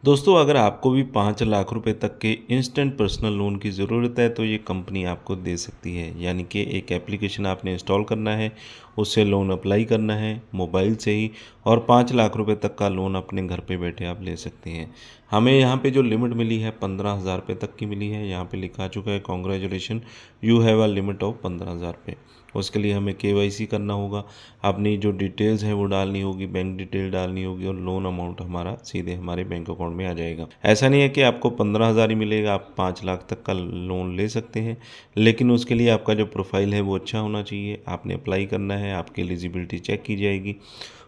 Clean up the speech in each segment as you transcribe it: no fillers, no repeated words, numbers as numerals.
दोस्तों, अगर आपको भी 5 लाख रुपए तक के इंस्टेंट पर्सनल लोन की ज़रूरत है तो ये कंपनी आपको दे सकती है। यानी कि एक एप्लीकेशन आपने इंस्टॉल करना है, उससे लोन अप्लाई करना है मोबाइल से ही, और 5 लाख रुपए तक का लोन अपने घर पे बैठे आप ले सकते हैं। हमें यहाँ पे जो लिमिट मिली है 15,000 रुपये तक की मिली है। यहाँ पे लिखा चुका है congratulation, you have a limit of 15,000 रुपये। उसके लिए हमें KYC करना होगा, अपनी जो डिटेल्स हैं वो डालनी होगी, बैंक डिटेल डालनी होगी, और लोन अमाउंट हमारा सीधे हमारे बैंक अकाउंट में आ जाएगा। ऐसा नहीं है कि आपको 15,000 ही मिलेगा, आप 5 लाख तक का लोन ले सकते हैं, लेकिन उसके लिए आपका जो प्रोफाइल है वो अच्छा होना चाहिए। आपने अप्लाई करना है, आपकी एलिजिबिलिटी चेक की जाएगी।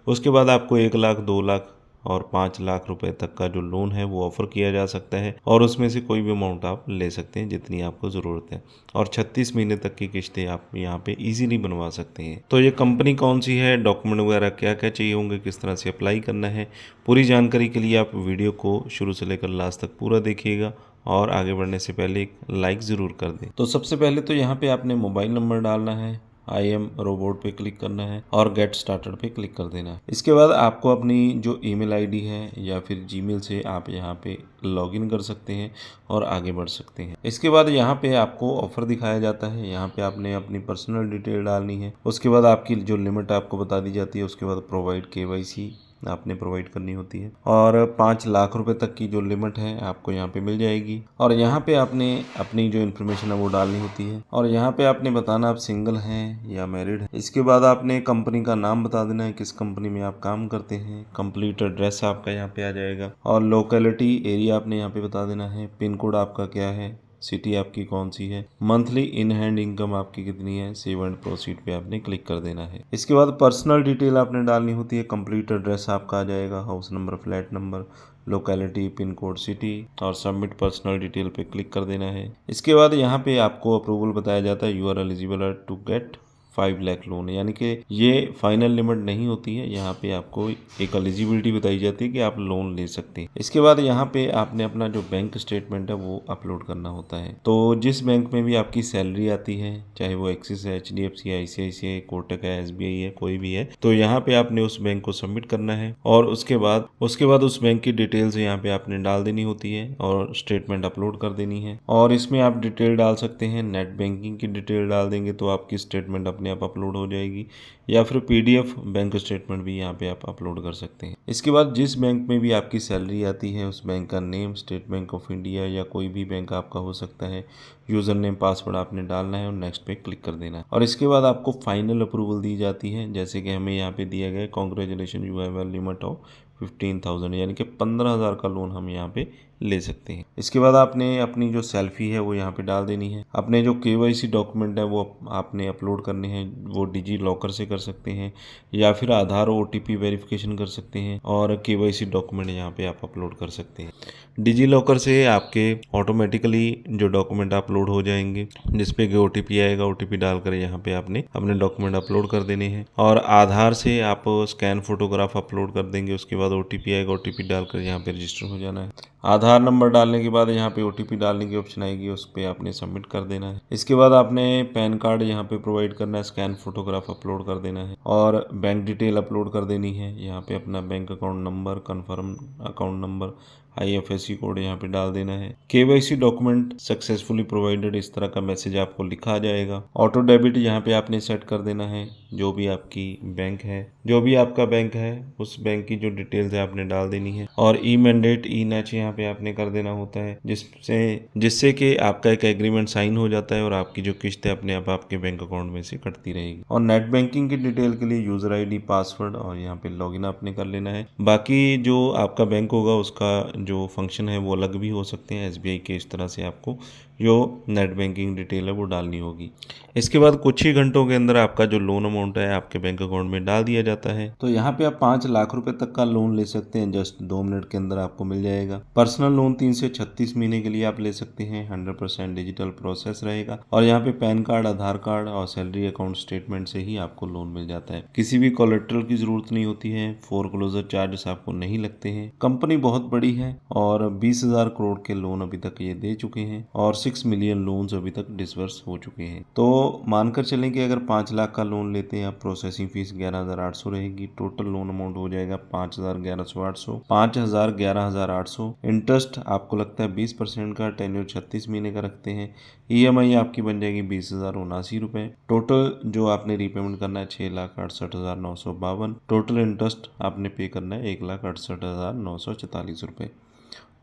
उसके बाद आपको 1 लाख, 2 लाख और 5 लाख रुपए तक का जो लोन है वो ऑफ़र किया जा सकता है, और उसमें से कोई भी अमाउंट आप ले सकते हैं जितनी आपको ज़रूरत है, और 36 महीने तक की किस्तें आप यहाँ पे इजीली बनवा सकते हैं। तो ये कंपनी कौन सी है, डॉक्यूमेंट वगैरह क्या क्या चाहिए होंगे, किस तरह से अप्लाई करना है, पूरी जानकारी के लिए आप वीडियो को शुरू से लेकर लास्ट तक पूरा देखिएगा, और आगे बढ़ने से पहले एक लाइक ज़रूर कर दें। तो सबसे पहले तो यहाँ पे आपने मोबाइल नंबर डालना है, आई एम रोबोट पे क्लिक करना है और गेट स्टार्टेड पे क्लिक कर देना है। इसके बाद आपको अपनी जो ईमेल आईडी है या फिर जीमेल से आप यहाँ पे लॉगिन कर सकते हैं और आगे बढ़ सकते हैं। इसके बाद यहाँ पे आपको ऑफर दिखाया जाता है, यहाँ पे आपने अपनी पर्सनल डिटेल डालनी है। उसके बाद आपकी जो लिमिट आपको बता दी जाती है, उसके बाद प्रोवाइड KYC आपने प्रोवाइड करनी होती है, और 5 लाख रुपए तक की जो लिमिट है आपको यहाँ पे मिल जाएगी। और यहाँ पे आपने अपनी जो इन्फॉर्मेशन है वो डालनी होती है, और यहाँ पे आपने बताना आप सिंगल हैं या मैरिड हैं। इसके बाद आपने कंपनी का नाम बता देना है, किस कंपनी में आप काम करते हैं, कंप्लीट एड्रेस आपका यहाँ पे आ जाएगा, और लोकेलिटी एरिया आपने यहाँ पे बता देना है, पिन कोड आपका क्या है, सिटी आपकी कौन सी है, मंथली इन हैंड इनकम आपकी कितनी है, सेव एंड प्रोसीड पे आपने क्लिक कर देना है। इसके बाद पर्सनल डिटेल आपने डालनी होती है, कंप्लीट एड्रेस आपका आ जाएगा, house number, flat number, locality, pin code, city, और सबमिट पर्सनल डिटेल पे क्लिक कर देना है। इसके बाद यहाँ पे आपको अप्रूवल बताया जाता है, you are eligible to get 5 lakh loan, यानी कि ये फाइनल लिमिट नहीं होती है, यहाँ पे आपको एक एलिजिबिलिटी बताई जाती है कि आप लोन ले सकते हैं। इसके बाद यहाँ पे आपने अपना जो बैंक स्टेटमेंट है वो अपलोड करना होता है। तो जिस बैंक में भी आपकी सैलरी आती है, चाहे वो एक्सिस है, HDFC है, ICICI, कोटक है, SBI है, कोई भी है, तो यहाँ पे आपने उस बैंक को सबमिट करना है, और उसके बाद उस बैंक की डिटेल्स यहाँ पे आपने डाल देनी होती है और स्टेटमेंट अपलोड कर देनी है। और इसमें आप डिटेल डाल सकते हैं, नेट बैंकिंग की डिटेल डाल देंगे तो आपकी स्टेटमेंट अपने आप अपलोड हो जाएगी, या फिर PDF बैंक स्टेटमेंट भी यहाँ पे आप अपलोड कर सकते हैं। इसके बाद जिस बैंक में भी आपकी सैलरी आती है उस बैंक का name, state bank of India या कोई भी बैंक आपका हो सकता है, यूज़र नेम, पासवर्ड आपने डालना है और नेक्स्ट पे क्लिक कर देना है। और इसके बाद आपको फाइनल अप्रूवल दी जाती है, जैसे कि हमें यहाँ पे दिया गया है, congratulation, you have a limit of 15,000, यानी कि 15,000 का लोन हम यहाँ पे ले सकते हैं। इसके बाद आपने अपनी जो सेल्फी है वो यहाँ पे डाल देनी है। अपने जो KYC डॉक्यूमेंट है वो आपने अपलोड करने हैं, वो डिजी लॉकर से कर सकते हैं, या फिर आधार OTP वेरिफिकेशन कर सकते हैं, और KYC डॉक्यूमेंट यहाँ पे आप अपलोड कर सकते हैं। डिजी लॉकर से आपके ऑटोमेटिकली जो डॉक्यूमेंट अपलोड हो जाएंगे, जिसपे कि OTP आएगा, OTP डालकर यहाँ पे आपने अपने डॉक्यूमेंट अपलोड कर देने हैं। और आधार से आप स्कैन फोटोग्राफ अपलोड कर देंगे, उसके बाद OTP आएगा, OTP डालकर यहाँ पे रजिस्टर हो जाना है। आधार नंबर डालने के बाद यहाँ पे OTP डालने की ऑप्शन आएगी, उस पर आपने सबमिट कर देना है। इसके बाद आपने पैन कार्ड यहाँ पे प्रोवाइड करना है, स्कैन फोटोग्राफ अपलोड कर देना है, और बैंक डिटेल अपलोड कर देनी है। यहाँ पे अपना bank account number, confirm account number, IFSC code यहाँ पे डाल देना है। KYC डॉक्यूमेंट सक्सेसफुली प्रोवाइडेड, इस तरह का मैसेज आपको लिखा जाएगा। ऑटो डेबिट यहाँ पे आपने सेट कर देना है, जो भी आपकी बैंक है, जो भी आपका बैंक है उस बैंक की जो डिटेल्स है आपने डाल देनी है। और ई मैंडेट, ई नैच यहाँ पे आपने कर देना होता है, जिससे कि आपका एक एग्रीमेंट साइन हो जाता है और आपकी जो किस्त है अपने आप आपके बैंक अकाउंट में से कटती रहेगी। और नेट बैंकिंग की डिटेल के लिए यूजर ID, पासवर्ड और यहाँ पे लॉगिन आपने कर लेना है। बाकी जो आपका बैंक होगा उसका जो फंक्शन है वो अलग भी हो सकते हैं, SBI के, इस तरह से आपको जो नेट बैंकिंग डिटेल है वो डालनी होगी। इसके बाद कुछ ही घंटों के अंदर आपका जो लोन अमाउंट है आपके बैंक अकाउंट में डाल दिया जाता है। तो यहाँ पे आप 5 लाख रुपए तक का लोन ले सकते हैं, जस्ट 2 मिनट के अंदर आपको मिल जाएगा। पर्सनल लोन 3 से 36 महीने के लिए आप ले सकते हैं, 100% डिजिटल प्रोसेस रहेगा, और यहाँ पे पैन कार्ड, आधार कार्ड और सैलरी अकाउंट स्टेटमेंट से ही आपको लोन मिल जाता है। किसी भी कोलेट्रल की जरूरत नहीं होती है, फोरक्लोजर चार्जेस आपको नहीं लगते हैं। कंपनी बहुत बड़ी है, और 20,000 करोड़ के लोन अभी तक ये दे चुके हैं और 6 मिलियन लोन्स अभी तक डिसबर्स हो चुके हैं। तो मानकर चलें कि अगर 5 लाख का लोन लेते हैं आप, प्रोसेसिंग फीस 11,800 रहेगी, टोटल लोन अमाउंट हो जाएगा 5,1100 5,11,800। इंटरेस्ट आपको लगता है 20% का, टेन्योर 36 महीने का रखते हैं। EMI आपकी बन जाएगी 20,079 रुपये। टोटल जो आपने रीपेमेंट करना है 6,68,952। टोटल इंटरेस्ट आपने पे करना है 1,68,944 रुपये।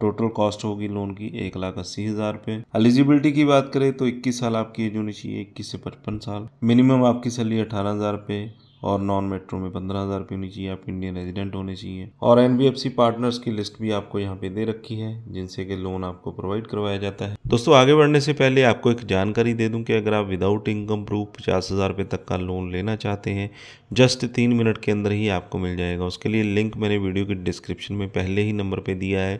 टोटल कॉस्ट होगी लोन की 1,80,000 रुपये। एलिजिबिलिटी की बात करें तो 21 साल आपकी एज होनी चाहिए, 21 से 55 साल। मिनिमम आपकी सैलरी 18,000 रुपये और नॉन मेट्रो में 15,000 रुपये होनी चाहिए। आप इंडियन रेजिडेंट होने चाहिए। और NBFC पार्टनर्स की लिस्ट भी आपको यहाँ पे दे रखी है जिनसे कि लोन आपको प्रोवाइड करवाया जाता है। दोस्तों आगे बढ़ने से पहले आपको एक जानकारी दे दूं कि अगर आप विदाउट इनकम प्रूफ 50,000 रुपये तक का लोन लेना चाहते हैं, जस्ट 3 मिनट के अंदर ही आपको मिल जाएगा। उसके लिए लिंक मैंने वीडियो के डिस्क्रिप्शन में पहले ही नंबर पे दिया है।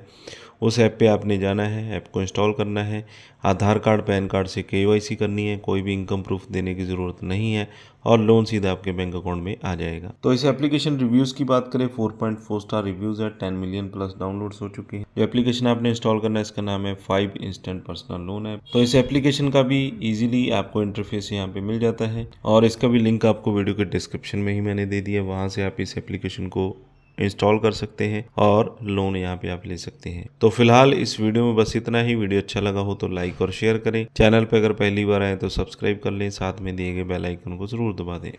उस ऐप पे आपने जाना है, ऐप को इंस्टॉल करना है, आधार कार्ड पैन कार्ड से KYC करनी है, कोई भी इनकम प्रूफ देने की ज़रूरत नहीं है और लोन सीधा आपके बैंक अकाउंट में आ जाएगा। तो इस एप्लीकेशन रिव्यूज़ की बात करें 4.4 स्टार रिव्यूज़ है, 10 मिलियन प्लस डाउनलोड्स हो चुके हैं। जो एप्लीकेशन आपने इंस्टॉल करना है इसका नाम है 5 इंस्टेंट पर्सनल लोन ऐप। तो इस एप्लीकेशन का भी ईजिली आपको इंटरफेस यहाँ पे मिल जाता है और इसका भी लिंक आपको वीडियो के डिस्क्रिप्शन में ही मैंने दे दिया, वहाँ से आप इस एप्लीकेशन को इंस्टॉल कर सकते हैं और लोन यहाँ पे आप ले सकते हैं। तो फिलहाल इस वीडियो में बस इतना ही। वीडियो अच्छा लगा हो तो लाइक और शेयर करें। चैनल पे अगर पहली बार आए तो सब्सक्राइब कर लें, साथ में दिए गए बेल आइकन को ज़रूर दबा दें।